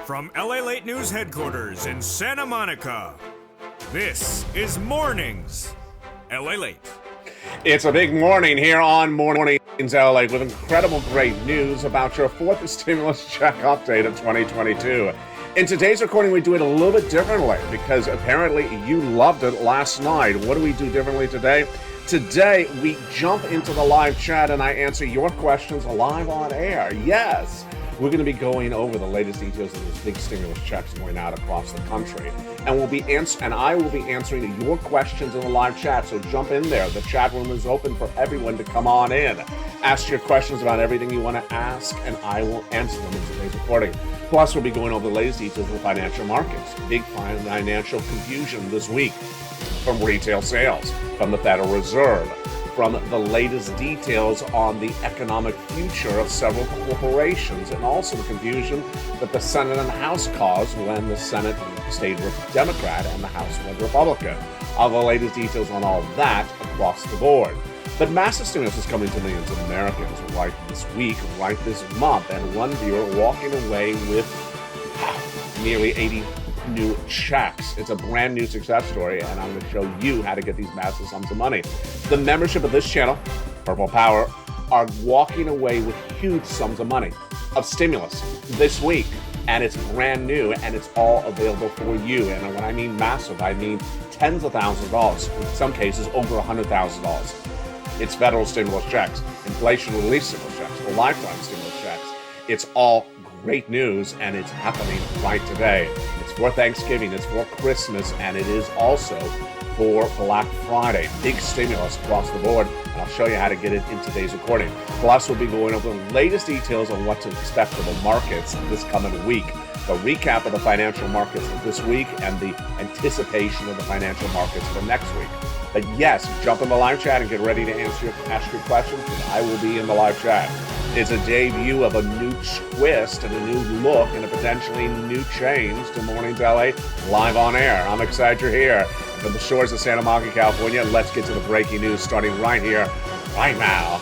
From LALATE News headquarters in Santa Monica, this is Mornings LALATE. It's a big morning here on Mornings LALATE with incredible great news about your fourth stimulus check update of 2022. In today's recording, we do it a little bit differently because apparently you loved it last night. What do we do differently today? Today, we jump into the live chat and I answer your questions live on air. Yes, we're going to be going over the latest details of these big stimulus checks going out across the country. And I will be answering your questions in the live chat, so jump in there. The chat room is open for everyone to come on in. Ask your questions about everything you want to ask, and I will answer them in today's recording. Plus, we'll be going over the latest details of the financial markets. Big financial confusion this week from retail sales, from the Federal Reserve, from the latest details on the economic future of several corporations, and also the confusion that the Senate and House caused when the Senate stayed Democrat and the House went Republican. All the latest details on all that across the board. But massive stimulus is coming to millions of Americans right this week, right this month, and one viewer walking away with nearly 80 new checks. It's a brand new success story, and I'm going to show you how to get these massive sums of money. The membership of this channel, Purple Power, are walking away with huge sums of money of stimulus this week, and it's brand new, and it's all available for you. And when I mean massive, I mean tens of thousands of dollars, in some cases over $100,000. It's federal stimulus checks, inflation relief stimulus checks, or lifetime stimulus checks. It's all great news, and it's happening right today. It's for Thanksgiving, it's for Christmas, and it is also for Black Friday. Big stimulus across the board, and I'll show you how to get it in today's recording. Plus, we'll be going over the latest details on what to expect for the markets this coming week. The recap of the financial markets for this week and the anticipation of the financial markets for next week. But yes, jump in the live chat and get ready to ask your questions, because I will be in the live chat. It's a debut of a new twist and a new look and a potentially new change to Mornings LA live on air. I'm excited you're here. And from the shores of Santa Monica, California, let's get to the breaking news starting right here, right now,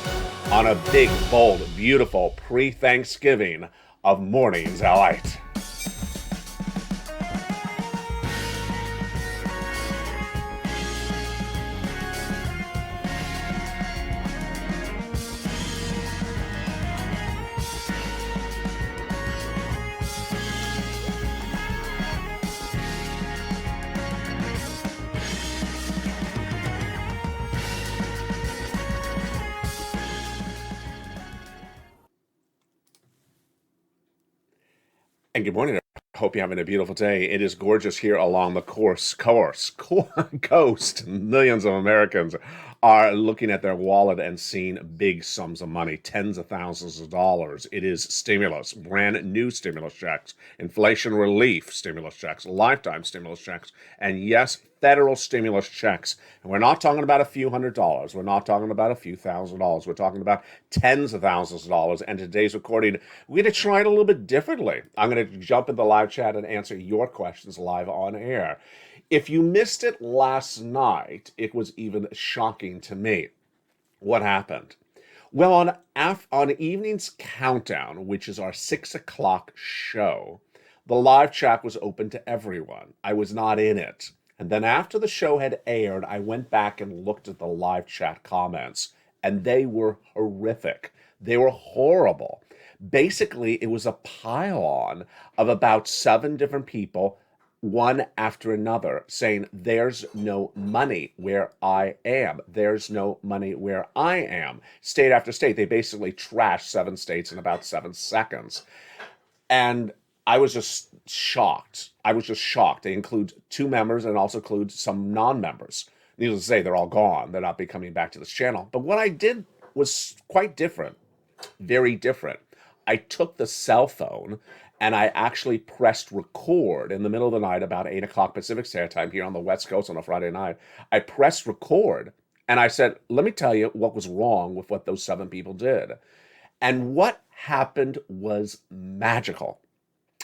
on a big, bold, beautiful pre-Thanksgiving of Mornings LA. And good morning. I hope you're having a beautiful day. It is gorgeous here along the coast. Millions of Americans are looking at their wallet and seeing big sums of money, tens of thousands of dollars. It is stimulus, brand new stimulus checks, inflation relief stimulus checks, lifetime stimulus checks, and yes, federal stimulus checks. And we're not talking about a few $100s. We're not talking about a few $1,000s. We're talking about tens of thousands of dollars. And today's recording, we're going to try it a little bit differently. I'm going to jump in the live chat and answer your questions live on air. If you missed it last night, it was even shocking to me. What happened? Well, on Evening's Countdown, which is our 6 o'clock show, the live chat was open to everyone. I was not in it. And then after the show had aired, I went back and looked at the live chat comments, and they were horrific. They were horrible. Basically, it was a pile-on of about 7 different people, one after another, saying, there's no money where I am. There's no money where I am. State after state, they basically trashed 7 states in about 7 seconds. And I was just shocked. They include 2 members and also include some non-members. Needless to say, they're all gone. They're not be coming back to this channel. But what I did was quite different, very different. I took the cell phone and I actually pressed record in the middle of the night, about 8 o'clock Pacific Standard Time here on the West Coast on a Friday night. I pressed record and I said, let me tell you what was wrong with what those 7 people did. And what happened was magical.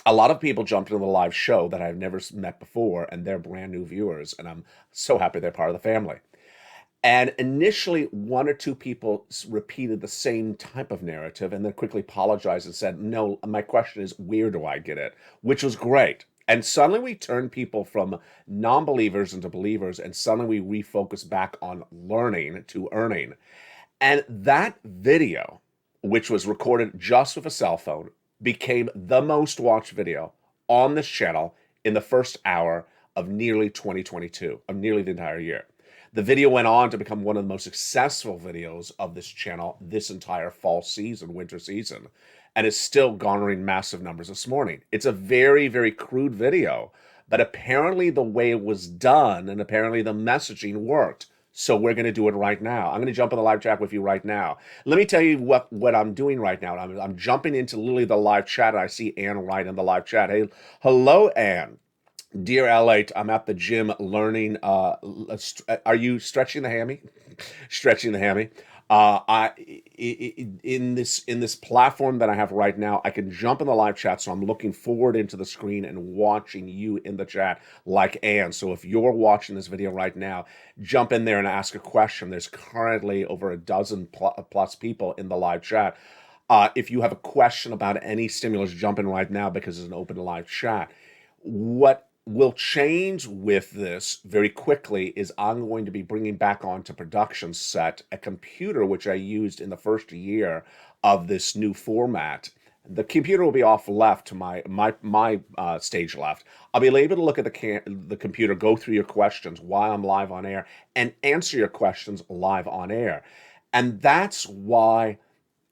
A lot of people jumped into the live show that I've never met before, and they're brand new viewers, and I'm so happy they're part of the family. And initially, one or two people repeated the same type of narrative and then quickly apologized and said, no, my question is, where do I get it? Which was great. And suddenly we turned people from non-believers into believers, and suddenly we refocused back on learning to earning. And that video, which was recorded just with a cell phone, became the most watched video on this channel in the first hour of nearly 2022, of nearly the entire year. The video went on to become one of the most successful videos of this channel this entire fall season, winter season, and is still garnering massive numbers this morning. It's a very, very crude video, but apparently the way it was done and apparently the messaging worked. So we're going to do it right now. I'm going to jump in the live chat with you right now. Let me tell you what I'm doing right now. I'm jumping into literally the live chat. I see Ann right in the live chat. Hey, hello, Ann. Dear LALATE, I'm at the gym learning. Are you stretching the hammy? Stretching the hammy. In this platform that I have right now, I can jump in the live chat, so I'm looking forward into the screen and watching you in the chat like Ann. So if you're watching this video right now, jump in there and ask a question. There's currently over a dozen plus people in the live chat. If you have a question about any stimulus, jump in right now because it's an open live chat. What will change with this very quickly is I'm going to be bringing back onto production set a computer which I used in the first year of this new format. The computer will be off left to my stage left. I'll be able to look at the computer, go through your questions while I'm live on air, and answer your questions live on air. And that's why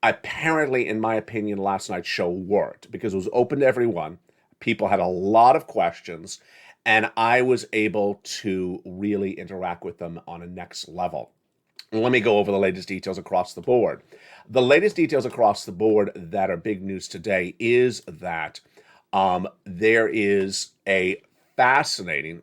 apparently, in my opinion, last night's show worked, because it was open to everyone. People had a lot of questions, and I was able to really interact with them on a next level. Let me go over the latest details across the board. The latest details across the board that are big news today is that there is a fascinating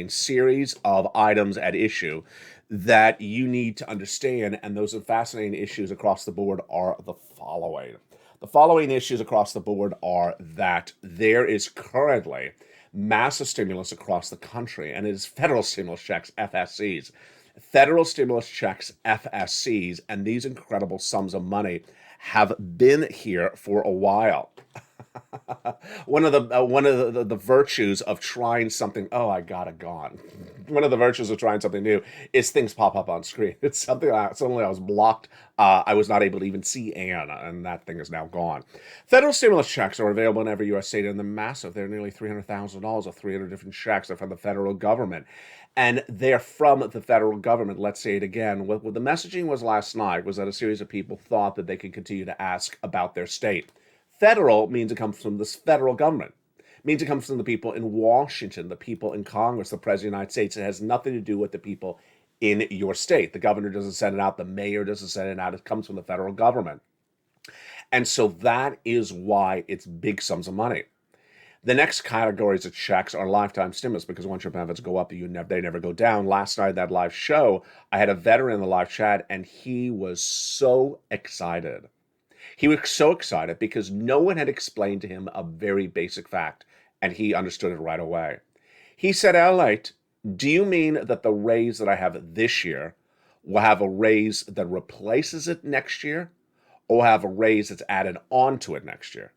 series of items at issue that you need to understand, and those fascinating issues across the board are the following. The following issues across the board are that there is currently massive stimulus across the country, and it is federal stimulus checks, FSCs. Federal stimulus checks, FSCs, and these incredible sums of money have been here for a while. One of the virtues of trying something. Oh, I got it gone. One of the virtues of trying something new is things pop up on screen. It's something suddenly I was blocked. I was not able to even see Anna, and that thing is now gone. Federal stimulus checks are available in every U.S. state, and they're massive. They're nearly $300,000 of 300 different checks. They're from the federal government, and they're from the federal government. Let's say it again. What the messaging was last night was that a series of people thought that they could continue to ask about their state. Federal means it comes from this federal government. It means it comes from the people in Washington, the people in Congress, the President of the United States. It has nothing to do with the people in your state. The governor doesn't send it out. The mayor doesn't send it out. It comes from the federal government. And so that is why it's big sums of money. The next categories of checks are lifetime stimulus, because once your benefits go up, they never go down. Last night, that live show, I had a veteran in the live chat, and he was so excited. He was so excited because no one had explained to him a very basic fact, and he understood it right away. He said, LALATE, do you mean that the raise that I have this year will have a raise that replaces it next year, or have a raise that's added on to it next year?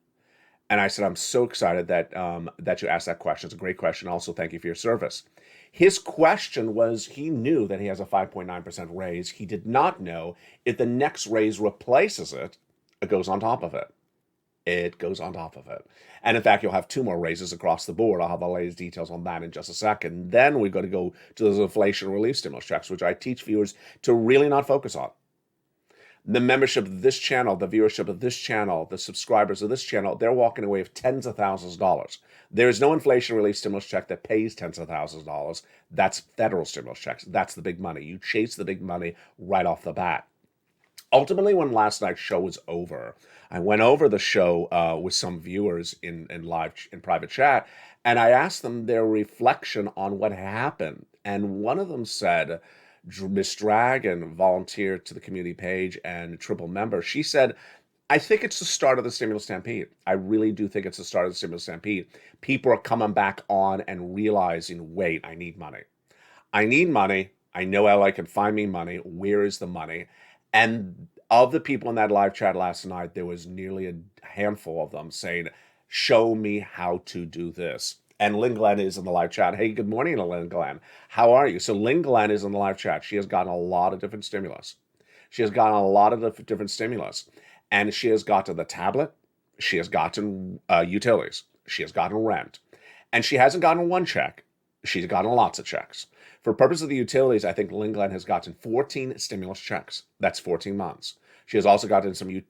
And I said, I'm so excited that you asked that question. It's a great question. Also, thank you for your service. His question was, he knew that he has a 5.9% raise. He did not know if the next raise replaces it. It goes on top of it. It goes on top of it. And in fact, you'll have two more raises across the board. I'll have the latest details on that in just a second. Then we've got to go to those inflation relief stimulus checks, which I teach viewers to really not focus on. The membership of this channel, the viewership of this channel, the subscribers of this channel, they're walking away with tens of thousands of dollars. There is no inflation relief stimulus check that pays tens of thousands of dollars. That's federal stimulus checks. That's the big money. You chase the big money right off the bat. Ultimately, when last night's show was over, I went over the show with some viewers in private chat, and I asked them their reflection on what happened. And one of them said, Miss Dragon volunteered to the community page and triple member. She said, I think it's the start of the stimulus stampede. I really do think it's the start of the stimulus stampede. People are coming back on and realizing, wait, I need money. I need money. I know LA can find me money. Where is the money? And of the people in that live chat last night, there was nearly a handful of them saying, show me how to do this. And Lynn Glenn is in the live chat. Hey, good morning, Lynn Glenn. How are you? So Lynn Glenn is in the live chat. She has gotten a lot of different stimulus. She has gotten a lot of different stimulus. And she has gotten the tablet. She has gotten utilities. She has gotten rent. And she hasn't gotten one check. She's gotten lots of checks. For purpose of the utilities, I think Lynn Glenn has gotten 14 stimulus checks. That's 14 months. She has also gotten some.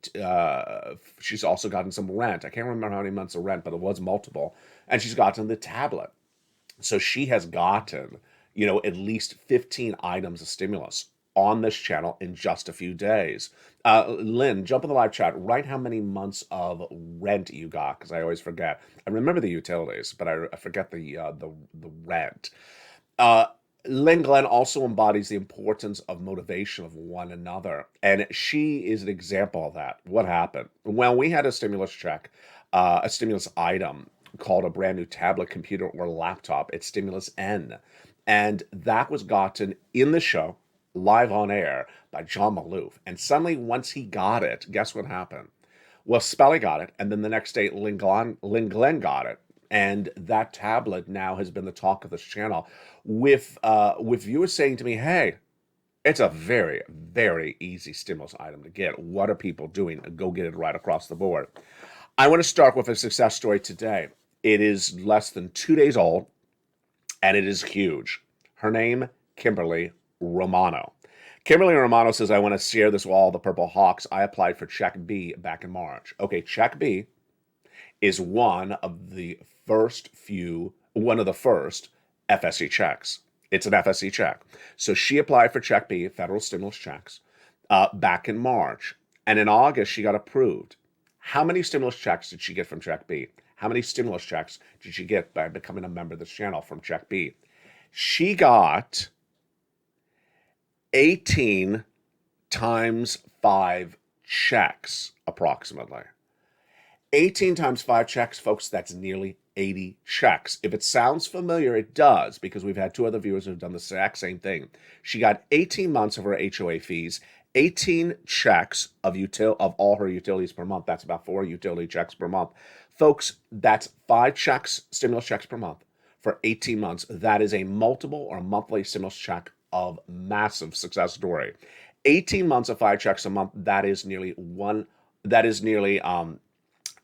She's also gotten some rent. I can't remember how many months of rent, but it was multiple. And she's gotten the tablet. So she has gotten, at least 15 items of stimulus on this channel in just a few days. Lynn, jump in the live chat. Write how many months of rent you got, because I always forget. I remember the utilities, but I forget the rent. Lynn Glenn also embodies the importance of motivation of one another, and she is an example of that. What happened? Well, we had a stimulus check, a stimulus item called a brand new tablet, computer, or laptop. It's Stimulus N, and that was gotten in the show, live on air, by John Maloof. And suddenly, once he got it, guess what happened? Well, Spelly got it, and then the next day, Lynn Glenn got it. And that tablet now has been the talk of this channel, with viewers saying to me, hey, it's a very, very easy stimulus item to get. What are people doing? Go get it right across the board. I want to start with a success story today. It is less than 2 days old, and it is huge. Her name, Kimberly Romano. Kimberly Romano says, I want to share this with all the Purple Hawks. I applied for Check B back in March. Okay, Check B is one of the first FSC checks. It's an FSC check. So she applied for Check B, federal stimulus checks, back in March. And in August, she got approved. How many stimulus checks did she get from Check B? How many stimulus checks did she get by becoming a member of this channel from Check B? She got 18 times 5 checks, approximately. 18 times 5 checks, folks, that's nearly 80 checks. If it sounds familiar, it does, because we've had 2 other viewers who have done the exact same thing. She got 18 months of her HOA fees, 18 checks of all her utilities per month. That's about 4 utility checks per month. Folks, that's 5 checks, stimulus checks per month for 18 months. That is a multiple or monthly stimulus check of massive success story. 18 months of 5 checks a month, that is nearly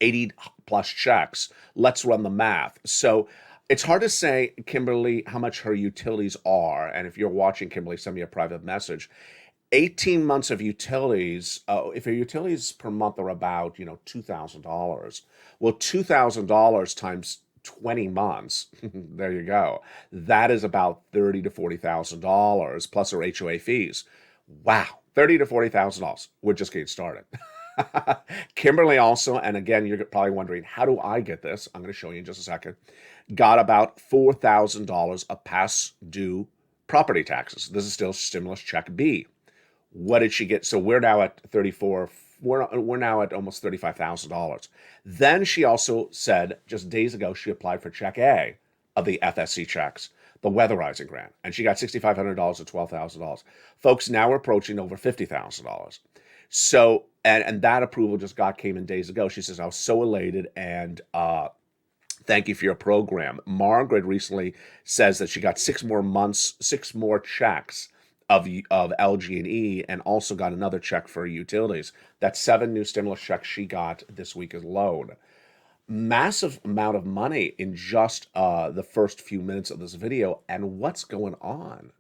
80 plus checks. Let's run the math. So it's hard to say, Kimberly, how much her utilities are. And if you're watching, Kimberly, send me a private message. 18 months of utilities, if your utilities per month are about, $2,000, well, $2,000 times 20 months, there you go. That is about $30,000 to $40,000 plus her HOA fees. Wow, $30,000 to $40,000. We're just getting started. Kimberly also, and again, you're probably wondering, how do I get this? I'm going to show you in just a second. Got about $4,000 of past due property taxes. This is still stimulus check B. What did she get? So we're now at we're now at almost $35,000. Then she also said, just days ago, she applied for Check A of the FSC checks, the weatherizing grant, and she got $6,500 to $12,000. Folks, now we're approaching over $50,000. So, and that approval came in days ago. She says, I was so elated, and thank you for your program. Margaret recently says that she got 6 more checks of LG&E, and also got another check for utilities. That's 7 new stimulus checks she got this week alone. Massive amount of money in just the first few minutes of this video. And what's going on?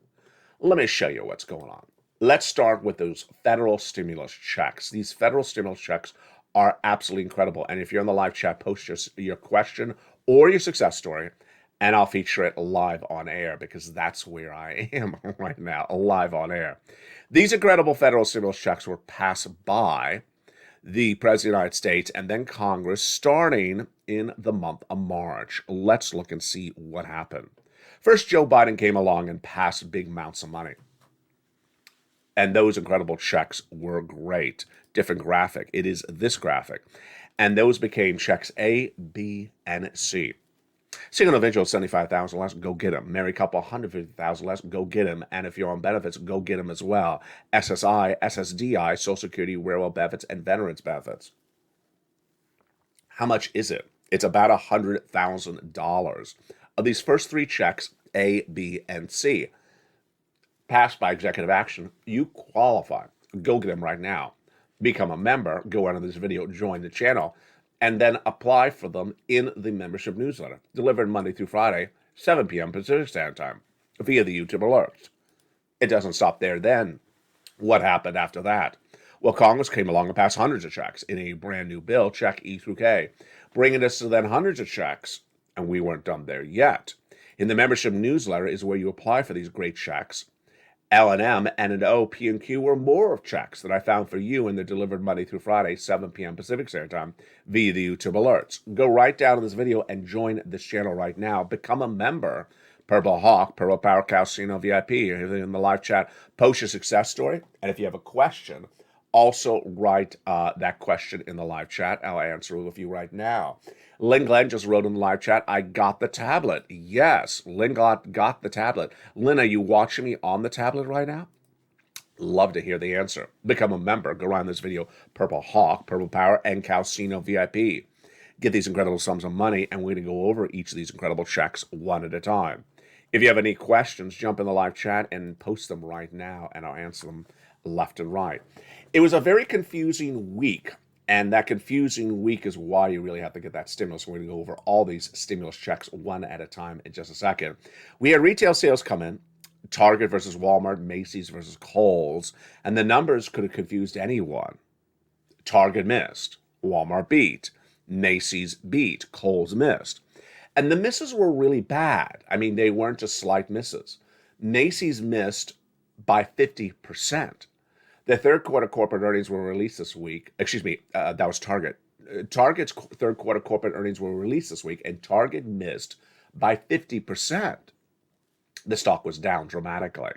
Let me show you what's going on. Let's start with those federal stimulus checks. These federal stimulus checks are absolutely incredible. And if you're in the live chat, post your question or your success story, and I'll feature it live on air, because that's where I am right now, live on air. These incredible federal stimulus checks were passed by the President of the United States and then Congress starting in the month of March. Let's look and see what happened. First, Joe Biden came along and passed big amounts of money. And those incredible checks were great. Different graphic. It is this graphic. And those became checks A, B, and C. Single individual, 75,000 less, go get them. Married couple, 150,000 less, go get them. And if you're on benefits, go get them as well. SSI, SSDI, Social Security, railroad benefits, and veterans benefits. How much is it? It's about $100,000. Of these first three checks, A, B, and C, passed by executive action, you qualify. Go get them right now. Become a member, go under this video, join the channel, and then apply for them in the membership newsletter, delivered Monday through Friday, 7 p.m. Pacific Standard Time, via the YouTube alerts. It doesn't stop there then. What happened after that? Well, Congress came along and passed hundreds of checks in a brand new bill, Check E through K, bringing us to then hundreds of checks, and we weren't done there yet. In the membership newsletter is where you apply for these great checks. L&M, N&O, P and Q were more of checks that I found for you, and they're delivered Monday through Friday, 7 p.m. Pacific Standard Time, via the YouTube alerts. Go right down in this video and join this channel right now. Become a member. Purple Hawk, Purple Power Casino VIP, in the live chat. Post your success story, and if you have a question, also write that question in the live chat. I'll answer it with you right now. Lynn Glenn just wrote in the live chat, I got the tablet. Yes, Lynn got the tablet. Lynn, are you watching me on the tablet right now? Love to hear the answer. Become a member. Go around this video. Purple Hawk, Purple Power, and Casino VIP. Get these incredible sums of money, and we're going to go over each of these incredible checks one at a time. If you have any questions, jump in the live chat and post them right now, and I'll answer them left and right. It was a very confusing week, and that confusing week is why you really have to get that stimulus. We're going to go over all these stimulus checks one at a time in just a second. We had retail sales come in, Target versus Walmart, Macy's versus Kohl's, and the numbers could have confused anyone. Target missed, Walmart beat, Macy's beat, Kohl's missed. And the misses were really bad. I mean, they weren't just slight misses. Macy's missed by 50%. The third quarter corporate earnings were released this week. Excuse me, that was Target. Target's third quarter corporate earnings were released this week, and Target missed by 50%. The stock was down dramatically.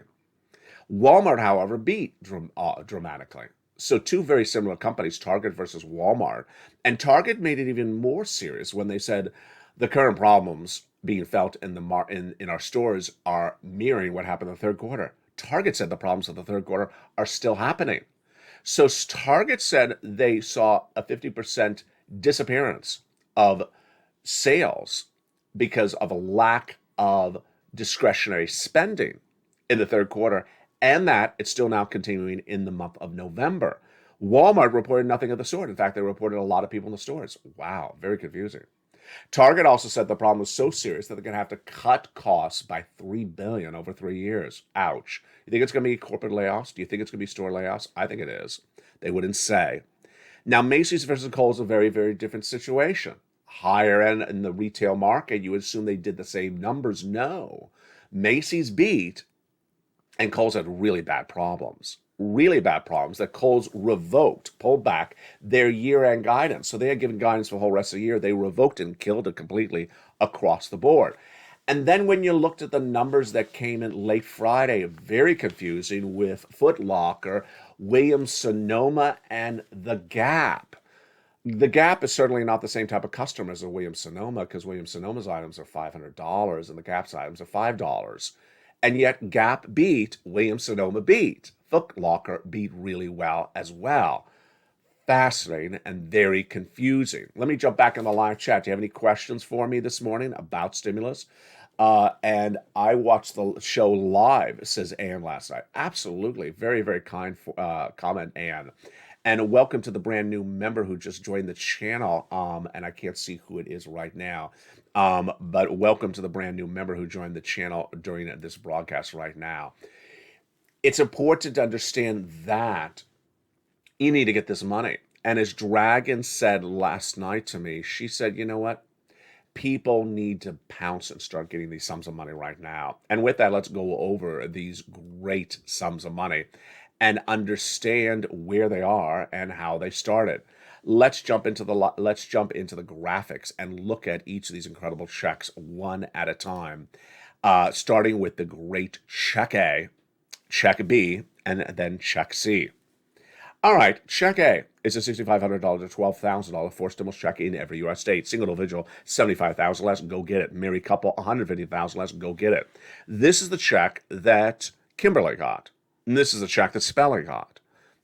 Walmart, however, beat dramatically. So two very similar companies, Target versus Walmart. And Target made it even more serious when they said the current problems being felt in our stores are mirroring what happened in the third quarter. Target said the problems of the third quarter are still happening. So Target said they saw a 50% disappearance of sales because of a lack of discretionary spending in the third quarter, and that it's still now continuing in the month of November. Walmart reported nothing of the sort. In fact, they reported a lot of people in the stores. Wow, very confusing. Target also said the problem was so serious that they're going to have to cut costs by $3 billion over 3 years. Ouch. You think it's going to be corporate layoffs? Do you think it's going to be store layoffs? I think it is. They wouldn't say. Now, Macy's versus Kohl's is a very, very different situation. Higher end in the retail market, you would assume they did the same numbers. No. Macy's beat, and Kohl's had really bad problems. Really bad problems that Kohl's pulled back their year-end guidance. So they had given guidance for the whole rest of the year. They revoked and killed it completely across the board. And then when you looked at the numbers that came in late Friday, very confusing with Foot Locker, Williams-Sonoma, and The Gap. The Gap is certainly not the same type of customer as a Williams-Sonoma, because Williams-Sonoma's items are $500 and the Gap's items are $5. And yet Gap beat, Williams-Sonoma beat. Foot Locker beat really well as well. Fascinating and very confusing. Let me jump back in the live chat. Do you have any questions for me this morning about stimulus? And I watched the show live, says Ann last night. Absolutely. Very, very kind comment, Ann. And welcome to the brand new member who just joined the channel. And I can't see who it is right now. But welcome to the brand new member who joined the channel during this broadcast right now. It's important to understand that you need to get this money. And as Dragon said last night to me, she said, you know what? People need to pounce and start getting these sums of money right now. And with that, let's go over these great sums of money and understand where they are and how they started. Let's jump into the graphics and look at each of these incredible checks one at a time, starting with the great check A, check B, and then check C. All right, check A is a $6,500 to $12,000 for stimulus check in every U.S. state. Single individual, $75,000 less, go get it. Married couple, $150,000 less, go get it. This is the check that Kimberly got. And this is the check that Spelling got.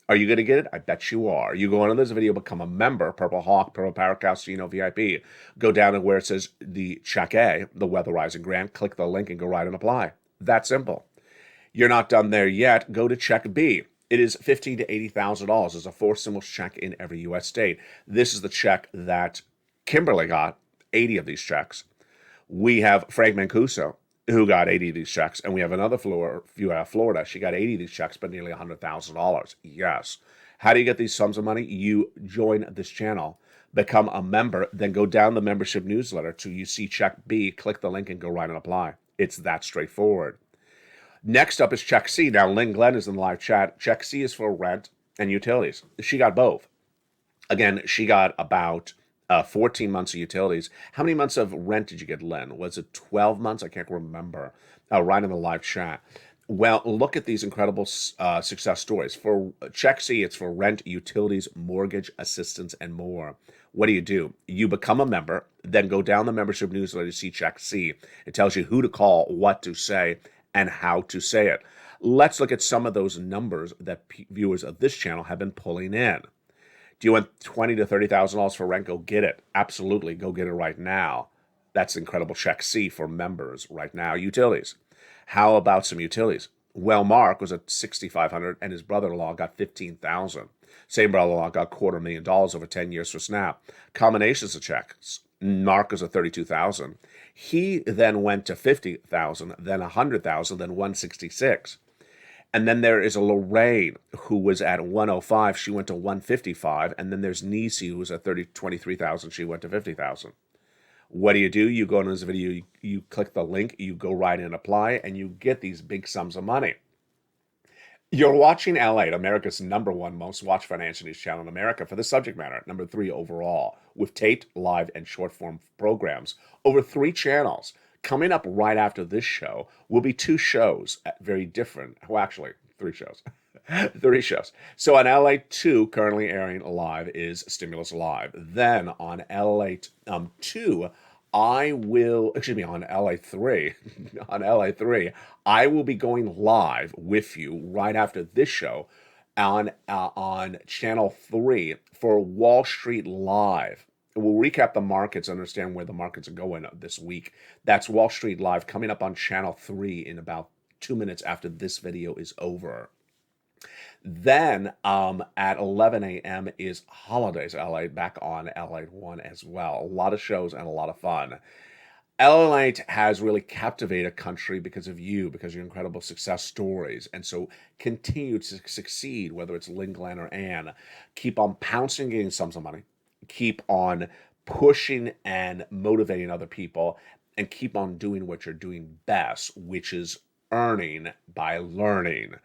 Are you going to get it? I bet you are. You go on in this video, become a member, Purple Hawk, Purple Parrot, Calcino VIP. Go down to where it says the check A, the Weatherizing Grant, click the link and go right and apply. That simple. You're not done there yet. Go to check B. It is $15,000 to $80,000. It's a forced stimulus check in every U.S. state. This is the check that Kimberly got, 80 of these checks. We have Frank Mancuso, who got 80 of these checks, and we have another Florida. She got 80 of these checks, but nearly $100,000. Yes. How do you get these sums of money? You join this channel, become a member, then go down the membership newsletter to you see check B, click the link, and go right and apply. It's that straightforward. Next up is check C. Now, Lynn Glenn is in the live chat. Check C is for rent and utilities. She got both. Again, she got about 14 months of utilities. How many months of rent did you get, Lynn? Was it 12 months? I can't remember. Right in the live chat. Well, look at these incredible success stories. For check C, it's for rent, utilities, mortgage, assistance, and more. What do? You become a member, then go down the membership newsletter to see check C. It tells you who to call, what to say, and how to say it. Let's look at some of those numbers that viewers of this channel have been pulling in. Do you want $20,000 to $30,000 for rent? Go get it. Absolutely, go get it right now. That's incredible check C for members right now. Utilities. How about some utilities? Well, Mark was at $6,500 and his brother-in-law got $15,000. Same brother-in-law got $250,000 over 10 years for SNAP. Combinations of checks. Mark was at $32,000. He then went to $50,000, then $100,000, then $166,000. And then there is a Lorraine who was at $105,000. She went to $155,000. And then there's Nisi who was at $23,000. She went to $50,000. What do? You go into this video, you click the link, you go right in and apply, and you get these big sums of money. You're watching LATE, America's #1 most watched financial news channel in America for the subject matter, #3 overall, with taped, live, and short-form programs. Over 3 channels. Coming up right after this show will be 2 shows, very different. Well, actually, 3 shows. 3 shows. So on LATE 2, currently airing live, is Stimulus Live. Then on LATE 2, on LATE 3, on LATE 3, I will be going live with you right after this show on Channel 3 for Wall Street Live. We'll recap the markets, understand where the markets are going this week. That's Wall Street Live coming up on Channel 3 in about 2 minutes after this video is over. Then at 11 a.m. is Holidays LA, back on LATE 1 as well. A lot of shows and a lot of fun. LATE has really captivated a country because of you, because of your incredible success stories. And so continue to succeed, whether it's Lynn, Glenn, or Ann. Keep on pouncing, getting sums of money. Keep on pushing and motivating other people. And keep on doing what you're doing best, which is earning by learning.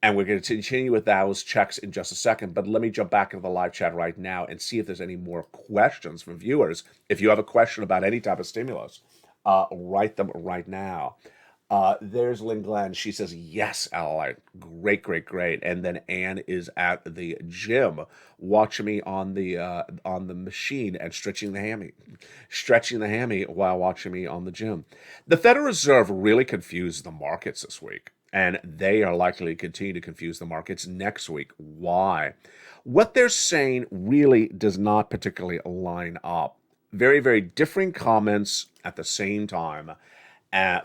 And we're going to continue with those checks in just a second. But let me jump back into the live chat right now and see if there's any more questions from viewers. If you have a question about any type of stimulus, write them right now. There's Lynn Glenn. She says, yes, Ally. Great, great, great. And then Ann is at the gym watching me on the machine and stretching the hammy while watching me on the gym. The Federal Reserve really confused the markets this week. And they are likely to continue to confuse the markets next week. Why? What they're saying really does not particularly line up. Very, very differing comments at the same time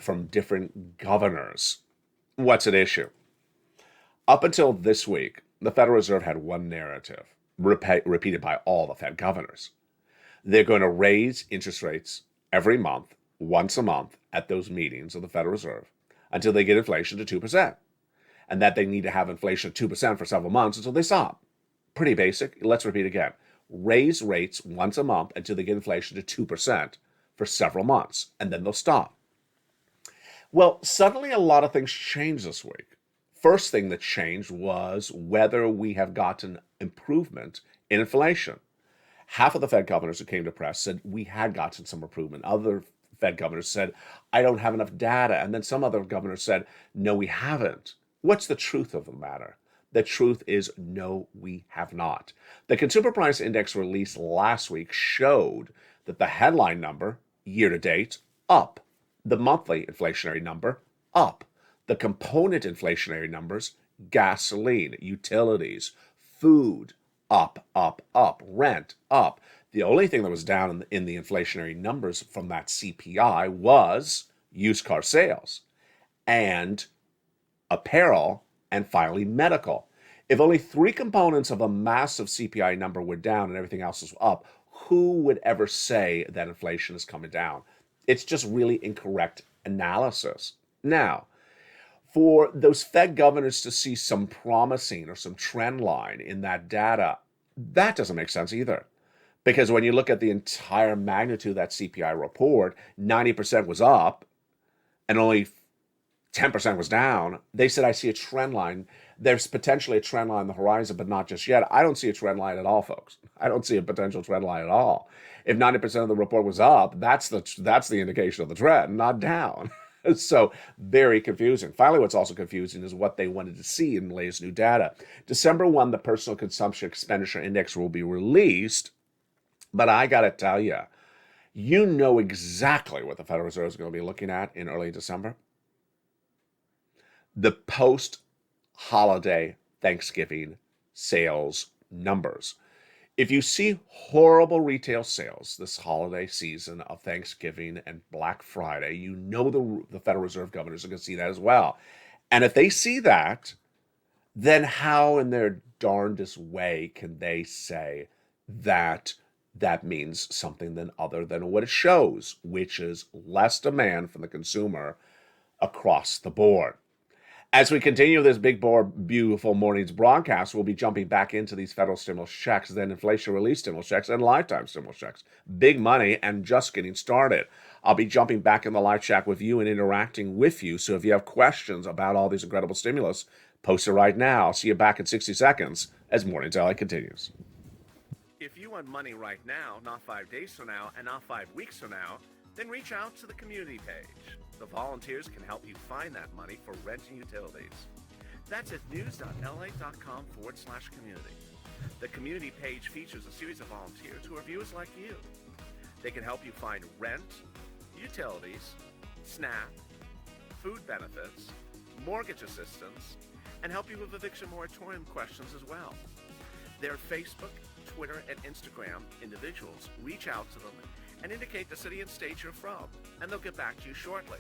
from different governors. What's at issue? Up until this week, the Federal Reserve had one narrative, repeated by all the Fed governors. They're going to raise interest rates every month, once a month, at those meetings of the Federal Reserve, until they get inflation to 2%. And that they need to have inflation of 2% for several months until they stop. Pretty basic. Let's repeat again. Raise rates once a month until they get inflation to 2% for several months, and then they'll stop. Well, suddenly a lot of things changed this week. First thing that changed was whether we have gotten improvement in inflation. Half of the Fed governors who came to press said we had gotten some improvement. Other Fed governors said, I don't have enough data. And then some other governors said, no, we haven't. What's the truth of the matter? The truth is, no, we have not. The Consumer Price Index released last week showed that the headline number, year to date, up. The monthly inflationary number, up. The component inflationary numbers, gasoline, utilities, food, up, up, up. Rent, up. The only thing that was down in the inflationary numbers from that CPI was used car sales and apparel, and finally medical. If only three components of a massive CPI number were down and everything else is up, who would ever say that inflation is coming down? It's just really incorrect analysis. Now, for those Fed governors to see some promising or some trend line in that data, that doesn't make sense either. Because when you look at the entire magnitude of that CPI report, 90% was up and only 10% was down. They said, I see a trend line. There's potentially a trend line on the horizon, but not just yet. I don't see a trend line at all, folks. I don't see a potential trend line at all. If 90% of the report was up, that's the indication of the trend, not down. So very confusing. Finally, what's also confusing is what they wanted to see in the latest new data. December 1, the Personal Consumption Expenditure Index will be released, but I got to tell you, you know exactly what the Federal Reserve is going to be looking at in early December. The post-holiday Thanksgiving sales numbers. If you see horrible retail sales this holiday season of Thanksgiving and Black Friday, you know the Federal Reserve governors are going to see that as well. And if they see that, then how in their darndest way can they say that that means something other than what it shows, which is less demand from the consumer across the board? As we continue this big, beautiful morning's broadcast, we'll be jumping back into these federal stimulus checks, then inflation relief stimulus checks, and lifetime stimulus checks. Big money and just getting started. I'll be jumping back in the live chat with you and interacting with you. So if you have questions about all these incredible stimulus, post it right now. I'll see you back in 60 seconds as Morning's LA continues. If you want money right now, not 5 days from now, and not 5 weeks from now, then reach out to the community page. The volunteers can help you find that money for rent and utilities. That's at news.la.com/community. The community page features a series of volunteers who are viewers like you. They can help you find rent, utilities, SNAP, food benefits, mortgage assistance, and help you with eviction moratorium questions as well. Their Facebook, Twitter, and Instagram individuals reach out to them and indicate the city and state you're from, and they'll get back to you shortly.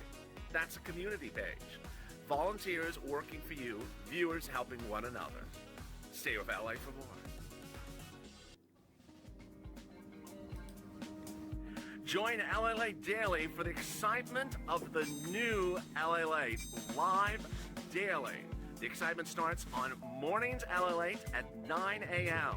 That's a community page. Volunteers working for you, viewers helping one another. Stay with LA for more. Join LALATE Daily for the excitement of the new LALATE live daily. The excitement starts on Mornings LALATE at 9 a.m.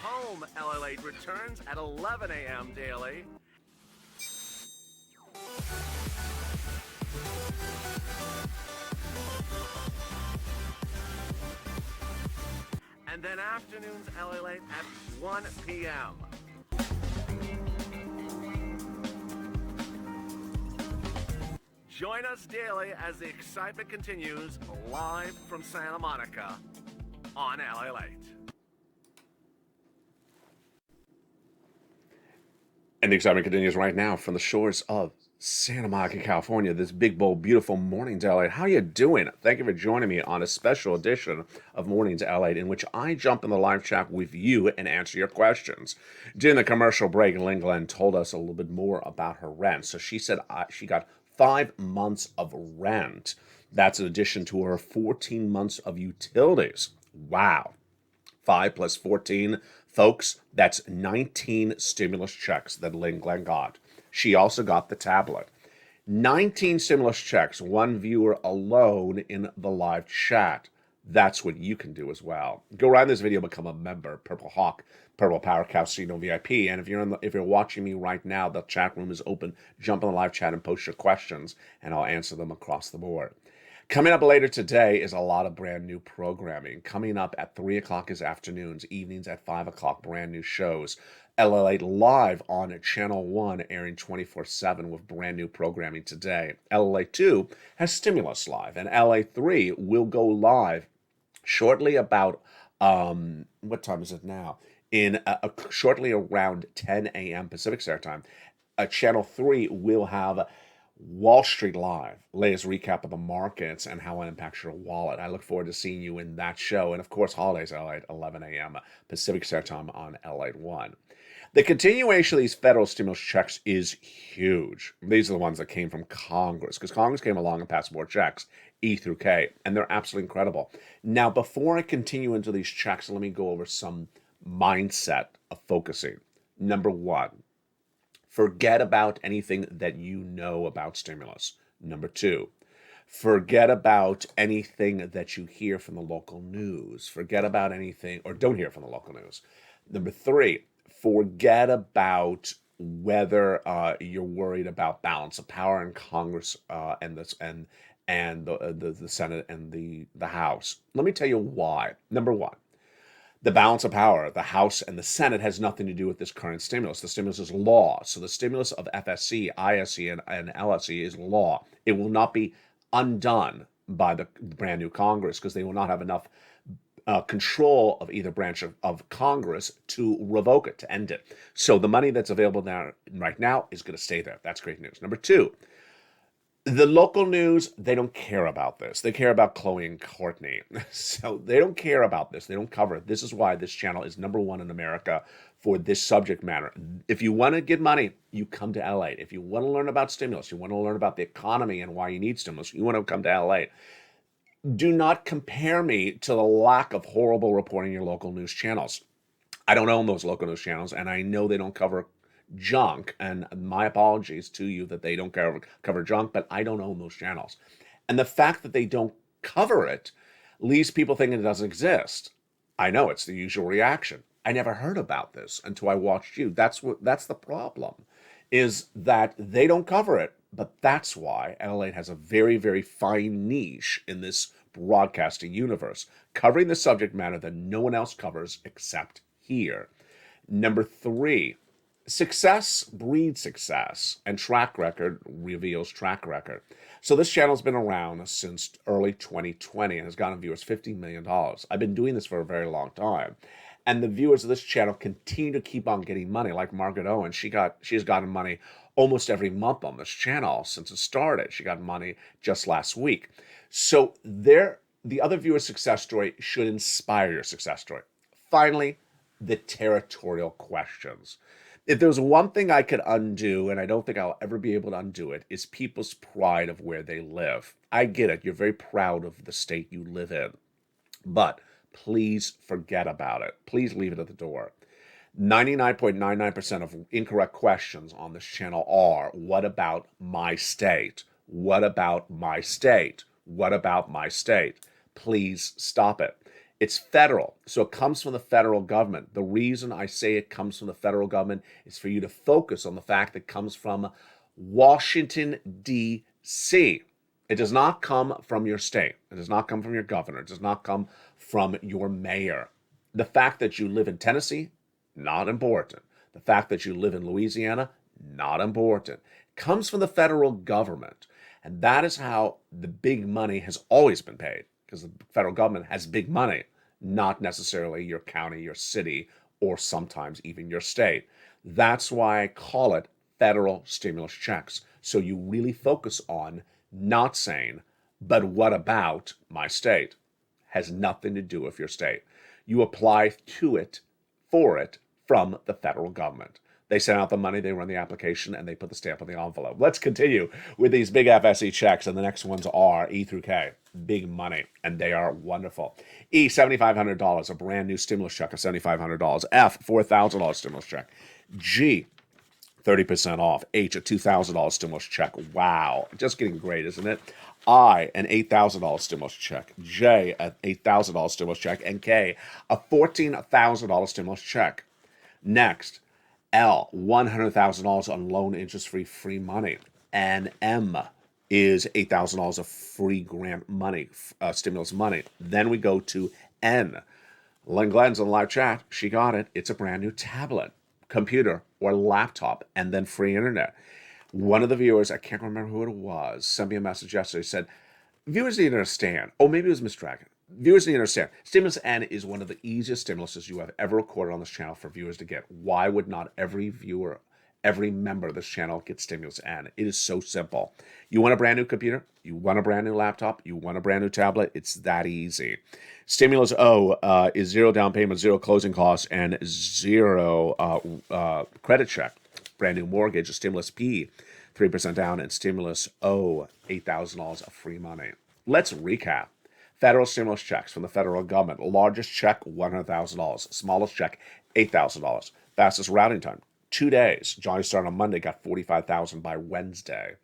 Home LALATE returns at 11 a.m. daily. And then afternoons LALATE at 1 p.m. Join us daily as the excitement continues live from Santa Monica on LALATE. And the excitement continues right now from the shores of Santa Monica, California. This big, bold, beautiful Mornings LA. How you doing? Thank you for joining me on a special edition of Mornings LA, in which I jump in the live chat with you and answer your questions. During the commercial break, Lynn Glenn told us a little bit more about her rent. So she said she got 5 months of rent. That's in addition to her 14 months of utilities. Wow. 5 plus 14, folks, that's 19 stimulus checks that Lynn Glenn got. She also got the tablet. 19 stimulus checks, one viewer alone in the live chat. That's what you can do as well. Go right in this video, become a member, Purple Hawk, Purple Power Casino VIP. And if you're watching me right now, the chat room is open. Jump in the live chat and post your questions, and I'll answer them across the board. Coming up later today is a lot of brand new programming. Coming up at 3 o'clock is afternoons, evenings at 5 o'clock, brand new shows. LALATE live on Channel 1, airing 24/7 with brand new programming today. LALATE 2 has Stimulus live, and LA 3 will go live shortly about, what time is it now? In shortly around 10 a.m. Pacific Standard Time. Channel 3 will have Wall Street Live, latest recap of the markets and how it impacts your wallet. I look forward to seeing you in that show. And of course, holidays LA at 11 a.m. Pacific Standard Time on LA 1. The continuation of these federal stimulus checks is huge. These are the ones that came from Congress, because Congress came along and passed more checks, E through K, and they're absolutely incredible. Now, before I continue into these checks, let me go over some mindset of focusing. Number one, forget about anything that you know about stimulus. Number two, forget about anything that you hear from the local news. Forget about anything, or don't hear from the local news. Number three, forget about whether you're worried about balance of power in Congress and the Senate and the House. Let me tell you why. Number one, the balance of power, the House and the Senate, has nothing to do with this current stimulus. The stimulus is law. So the stimulus of FSC, ISC, and LSC is law. It will not be undone by the brand new Congress, because they will not have enough control of either branch of Congress to revoke it, to end it. So the money that's available now, right now, is going to stay there. That's great news. Number two, the local news, they don't care about this. They care about Chloe and Courtney. So they don't care about this. They don't cover it. This is why this channel is number one in America for this subject matter. If you want to get money, you come to LA. If you want to learn about stimulus, you want to learn about the economy and why you need stimulus, you want to come to LA. Do not compare me to the lack of horrible reporting in your local news channels. I don't own those local news channels, and I know they don't cover junk, and my apologies to you that they don't cover junk, but I don't own those channels. And the fact that they don't cover it leaves people thinking it doesn't exist. I know it's the usual reaction. I never heard about this until I watched you. That's the problem, is that they don't cover it. But that's why LA has a very, very fine niche in this broadcasting universe, covering the subject matter that no one else covers except here. Number three, success breeds success, and track record reveals track record. So this channel's been around since early 2020 and has gotten viewers $15 million. I've been doing this for a very long time. And the viewers of this channel continue to keep on getting money. Like Margaret Owen, she has gotten money almost every month on this channel since it started. She got money just last week. So the other viewer's success story should inspire your success story. Finally, the territorial questions. If there's one thing I could undo, and I don't think I'll ever be able to undo it, is people's pride of where they live. I get it. You're very proud of the state you live in. But please forget about it. Please leave it at the door. 99.99% of incorrect questions on this channel are, what about my state? What about my state? What about my state? Please stop it. It's federal, so it comes from the federal government. The reason I say it comes from the federal government is for you to focus on the fact that it comes from Washington, D.C. It does not come from your state. It does not come from your governor. It does not come from your mayor. The fact that you live in Tennessee, not important. The fact that you live in Louisiana, not important. It comes from the federal government. And that is how the big money has always been paid, because the federal government has big money, not necessarily your county, your city, or sometimes even your state. That's why I call it federal stimulus checks. So you really focus on not saying, but what about my state? Has nothing to do with your state. You apply to it, for it, from the federal government. They send out the money, they run the application, and they put the stamp on the envelope. Let's continue with these big FSE checks, and the next ones are E through K. Big money, and they are wonderful. E, $7,500, a brand new stimulus check of $7,500. F, $4,000 stimulus check. G, 30% off. H, a $2,000 stimulus check. Wow, just getting great, isn't it? I, an $8,000 stimulus check. J, an $8,000 stimulus check. And K, a $14,000 stimulus check. Next, L, $100,000 on loan interest-free free money. And M is $8,000 of free grant money, stimulus money. Then we go to N. Len Glenn's on live chat. She got it. It's a brand new tablet. computer or laptop, and then free internet. One of the viewers, I can't remember who it was, sent me a message yesterday, said, viewers need to understand, oh, maybe it was Miss Dragon. Viewers need to understand, Stimulus N is one of the easiest stimuluses you have ever recorded on this channel for viewers to get. Why would not every viewer, every member of this channel get Stimulus N? It is so simple. You want a brand new computer? You want a brand new laptop? You want a brand new tablet? It's that easy. Stimulus O is zero down payment, zero closing costs, and zero credit check. Brand new mortgage, a Stimulus P, 3% down, and Stimulus O, $8,000 of free money. Let's recap. Federal stimulus checks from the federal government. Largest check, $100,000. Smallest check, $8,000. Fastest routing time, 2 days. Johnny started on Monday, got $45,000 by Wednesday.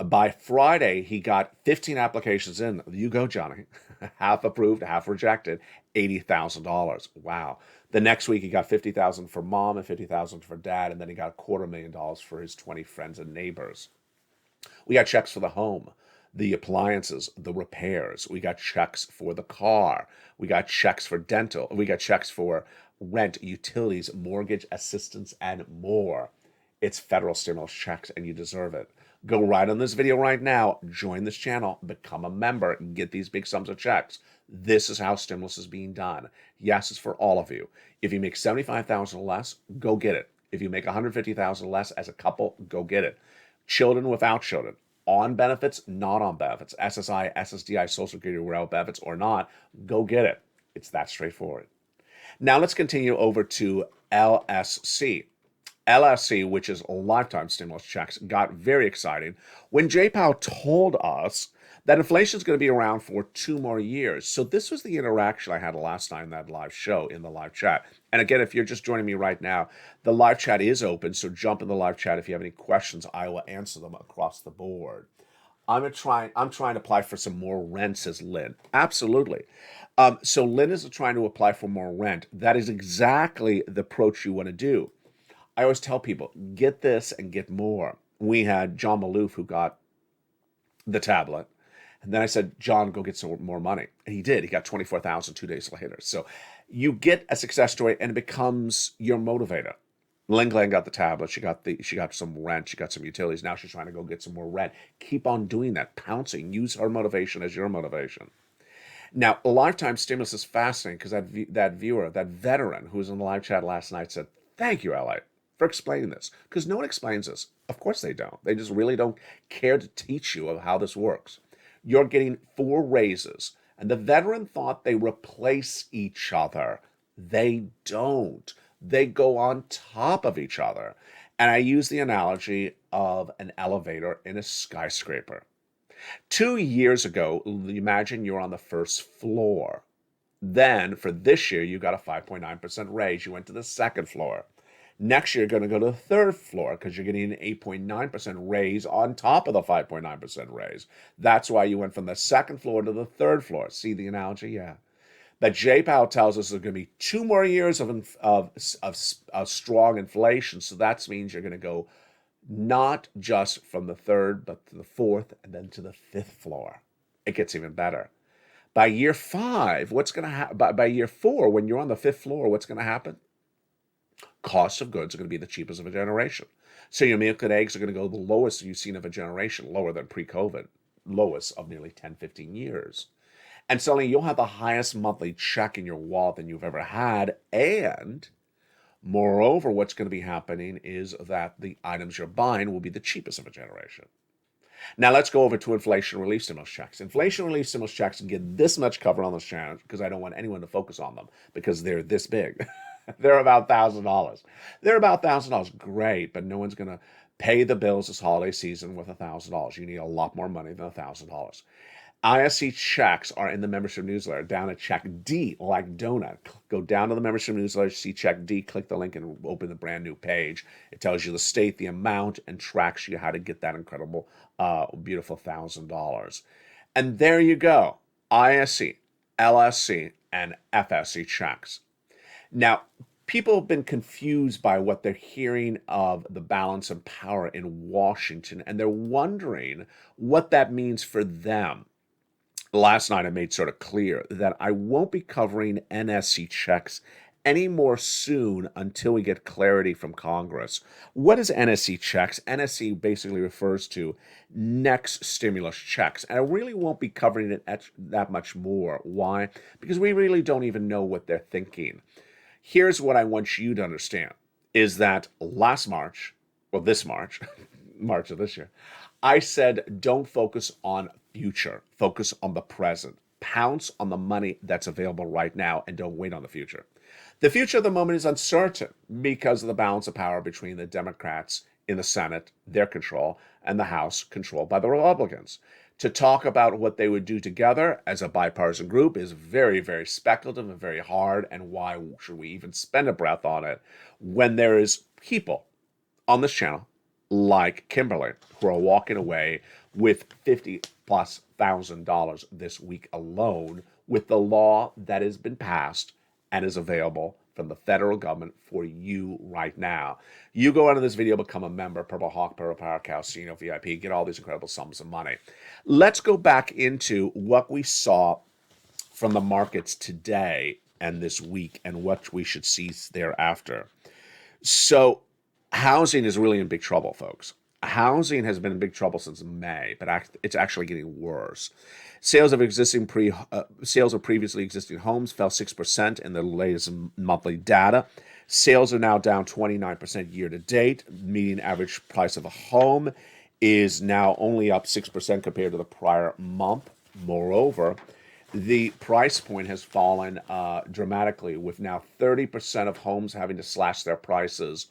By Friday, he got 15 applications in. You go, Johnny. Half approved, half rejected, $80,000. Wow. The next week, he got $50,000 for mom and $50,000 for dad, and then he got $250,000 for his 20 friends and neighbors. We got checks for the home, the appliances, the repairs. We got checks for the car. We got checks for dental. We got checks for rent, utilities, mortgage assistance, and more. It's federal stimulus checks, and you deserve it. Go right on this video right now, join this channel, become a member, get these big sums of checks. This is how stimulus is being done. Yes, it's for all of you. If you make $75,000 or less, go get it. If you make $150,000 less as a couple, go get it. Children without children, on benefits, not on benefits, SSI, SSDI, Social Security, without benefits or not, go get it. It's that straightforward. Now let's continue over to LSC. LSC, which is lifetime stimulus checks, got very exciting when Jay Powell told us that inflation is going to be around for 2 more years. So this was the interaction I had last night in that live show, in the live chat. And again, if you're just joining me right now, the live chat is open, so jump in the live chat. If you have any questions, I will answer them across the board. I'm trying to apply for some more rent, says Lynn. Absolutely. So Lynn is trying to apply for more rent. That is exactly the approach you want to do. I always tell people, get this and get more. We had John Maloof who got the tablet. And then I said, John, go get some more money. And he did. He got $24,000 2 days later. So you get a success story and it becomes your motivator. Lynn Glenn got the tablet. She got some rent. She got some utilities. Now she's trying to go get some more rent. Keep on doing that, pouncing. Use her motivation as your motivation. Now, a lifetime stimulus is fascinating because that viewer, that veteran who was in the live chat last night said, thank you, LA, for explaining this. Because no one explains this. Of course they don't. They just really don't care to teach you of how this works. You're getting 4 raises. And the veteran thought they replace each other. They don't. They go on top of each other. And I use the analogy of an elevator in a skyscraper. 2 years ago, imagine you're on the first floor. Then, for this year, you got a 5.9% raise. You went to the second floor. Next year, you're going to go to the third floor because you're getting an 8.9% raise on top of the 5.9% raise. That's why you went from the second floor to the third floor. See the analogy? Yeah. But Jay Powell tells us there's going to be 2 more years of strong inflation. So that means you're going to go not just from the third, but to the fourth, and then to the 5th floor. It gets even better. By year 5, what's going to happen? By year 4, when you're on the 5th floor, what's going to happen? Costs of goods are going to be the cheapest of a generation. So your milk and eggs are going to go the lowest you've seen of a generation, lower than pre-COVID, lowest of nearly 10, 15 years. And suddenly you'll have the highest monthly check in your wallet than you've ever had. And moreover, what's going to be happening is that the items you're buying will be the cheapest of a generation. Now let's go over to inflation relief stimulus checks. Inflation relief stimulus checks get this much covered on this channel because I don't want anyone to focus on them because they're this big. They're about $1,000. They're about $1,000. Great, but no one's going to pay the bills this holiday season with $1,000. You need a lot more money than $1,000. ISC checks are in the membership newsletter down at check D, like donut. Go down to the membership newsletter, see check D, click the link and open the brand new page. It tells you the state, the amount, and tracks you how to get that incredible, beautiful $1,000. And there you go. ISC, LSC, and FSC checks. Now, people have been confused by what they're hearing of the balance of power in Washington, and they're wondering what that means for them. Last night, I made sort of clear that I won't be covering NSC checks any more soon until we get clarity from Congress. What is NSC checks? NSC basically refers to next stimulus checks. And I really won't be covering it that much more. Why? Because we really don't even know what they're thinking. Here's what I want you to understand, is that last March, well, this March, March of this year, I said don't focus on future, focus on the present. Pounce on the money that's available right now and don't wait on the future. The future of the moment is uncertain because of the balance of power between the Democrats in the Senate, their control, and the House, controlled by the Republicans. To talk about what they would do together as a bipartisan group is very, very speculative and very hard, and why should we even spend a breath on it when there is people on this channel like Kimberly who are walking away with $50,000+ this week alone with the law that has been passed and is available from the federal government for you right now. You go into this video, become a member, Purple Hawk, Purple Power, Calcino VIP, get all these incredible sums of money. Let's go back into what we saw from the markets today and this week and what we should see thereafter. So housing is really in big trouble, folks. Housing has been in big trouble since May, but it's actually getting worse. Sales of previously existing homes fell 6% in the latest monthly data. Sales are now down 29% year to date. Median average price of a home is now only up 6% compared to the prior month. Moreover, the price point has fallen dramatically, with now 30% of homes having to slash their prices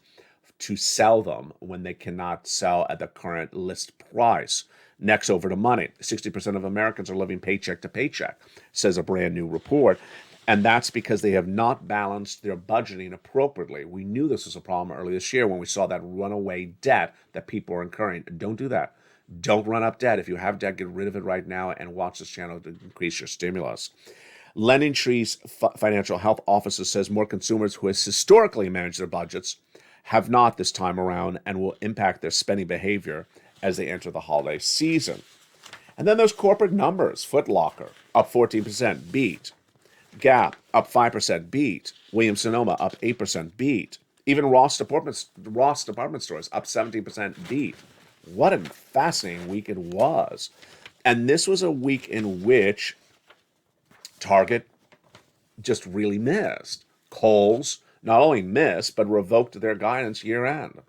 to sell them when they cannot sell at the current list price. Next, over to money. 60% of Americans are living paycheck to paycheck, says a brand new report. And that's because they have not balanced their budgeting appropriately. We knew this was a problem earlier this year when we saw that runaway debt that people are incurring. Don't do that. Don't run up debt. If you have debt, get rid of it right now and watch this channel to increase your stimulus. Lending Tree's financial health officer says more consumers who has historically managed their budgets have not this time around and will impact their spending behavior as they enter the holiday season. And then those corporate numbers. Foot Locker up 14%, beat. Gap up 5%, beat. Williams-Sonoma up 8%, beat. Even Ross Department Stores up 17%, beat. What a fascinating week it was. And this was a week in which Target just really missed. Kohl's not only missed, but revoked their guidance year end.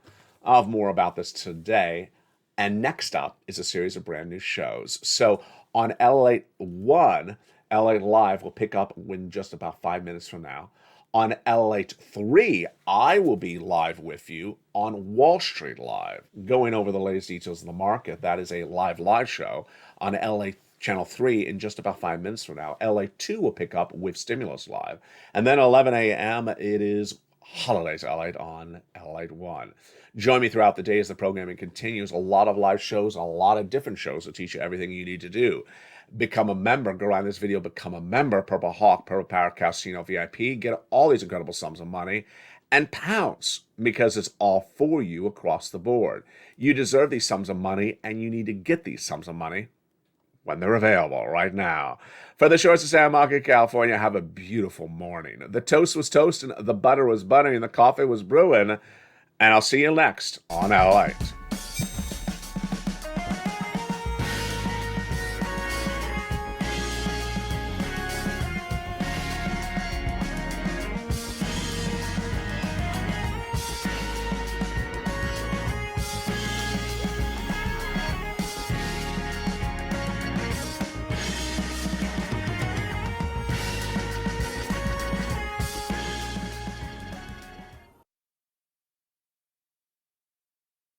I'll have more about this today. And next up is a series of brand new shows. So on LALATE 1, LALATE Live will pick up in just about 5 minutes from now. On LALATE 3, I will be live with you on Wall Street Live, going over the latest details of the market. That is a live show on LALATE Channel 3 in just about 5 minutes from now. LALATE 2 will pick up with Stimulus Live. And then 11 a.m., it is Holidays LALATE on LALATE 1. Join me throughout the day as the programming continues. A lot of live shows, a lot of different shows to teach you everything you need to do. Become a member. Go around this video, become a member. Purple Hawk, Purple Power, Casino VIP. Get all these incredible sums of money. And pounce, because it's all for you across the board. You deserve these sums of money, and you need to get these sums of money when they're available right now. For the shores of Santa Monica, California, have a beautiful morning. The toast was toasting, the butter was buttering, the coffee was brewing, and I'll see you next on LALATE.